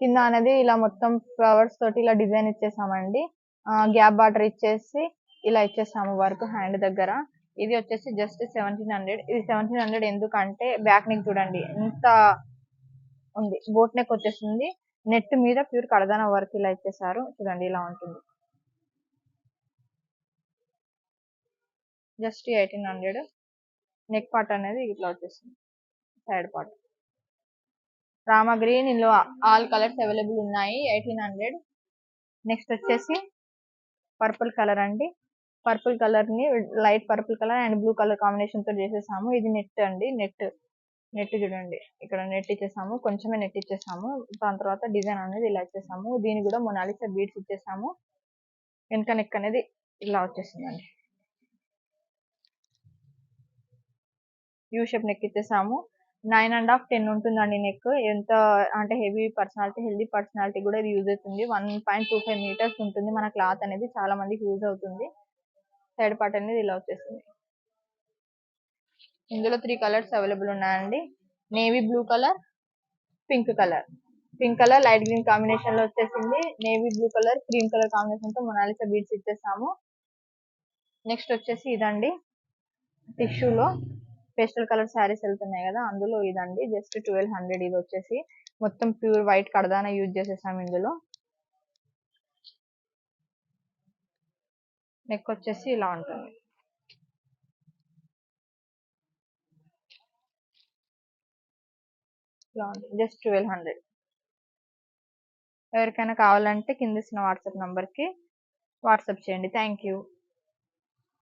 కింద అనేది ఇలా మొత్తం ఫ్లవర్స్ తోటి ఇలా డిజైన్ ఇచ్చేసామండి. గ్యాప్ బార్డర్ ఇచ్చేసి ఇలా ఇచ్చేసాము వర్క్ హ్యాండ్ దగ్గర. ఇది వచ్చేసి జస్ట్ 1700. ఇది 1700 ఎందుకంటే బ్యాక్ నెక్ చూడండి ఎంత ఉంది, బోట్ నెక్ వచ్చేసింది. నెట్ మీద ప్యూర్ కడదాన వర్క్ ఇలా ఇచ్చేసారు చూడండి, ఇలా ఉంటుంది. జస్ట్ 1800. నెక్ పార్ట్ అనేది ఇట్లా వచ్చేసింది, సైడ్ పార్ట్. రామా గ్రీన్, ఇందులో ఆల్ కలర్స్ అవైలబుల్ ఉన్నాయి. 1800. నెక్స్ట్ వచ్చేసి పర్పుల్ కలర్ అండి. పర్పుల్ కలర్ ని light purple colour and blue colour combination తో చేసేసాము. ఇది నెట్ అండి. నెట్ చూడండి, ఇక్కడ నెట్ ఇచ్చేసాము, కొంచెమే నెట్ ఇచ్చేసాము. దాని తర్వాత డిజైన్ అనేది ఇలా ఇచ్చేసాము. దీనికి కూడా మొనాలిసా బీడ్స్ ఇచ్చేసాము. వెనక నెక్ అనేది ఇలా వచ్చేసిందండి, యూ షేప్ నెక్ ఇచ్చేసాము. 9.5 10 ఉంటుందండి నెక్. ఎంత అంటే హెవీ పర్సనాలిటీ, హెల్దీ పర్సనాలిటీ కూడా ఇది యూజ్ అవుతుంది. 1.25 మీటర్స్ ఉంటుంది మన క్లాత్ అనేది, చాలా మందికి యూజ్ అవుతుంది. సైడ్ పార్ట్ అనేది ఇలా వచ్చేసింది. ఇందులో 3 కలర్స్ అవైలబుల్ ఉన్నాయండి. Navy blue colour, pink colour. Pink colour light green combination లో వచ్చేసింది. Navy blue colour cream colour combination తో మొనాలిసా బీడ్స్ ఇచ్చేసాము. నెక్స్ట్ వచ్చేసి ఇదండి, టిష్యూలో పేస్టల్ కలర్ శారీస్ వెళ్తున్నాయి కదా, అందులో ఇదండి జస్ట్ 1200. ఇది వచ్చేసి మొత్తం ప్యూర్ వైట్ కడదాన యూజ్ చేసేసాం ఇందులో. నెక్ వచ్చేసి ఇలా ఉంటుంది, ఇలా ఉంటుంది. జస్ట్ 1200. ఎవరికైనా కావాలంటే కింద ఇస్తున్న వాట్సాప్ నంబర్కి వాట్సాప్ చేయండి. Thank you.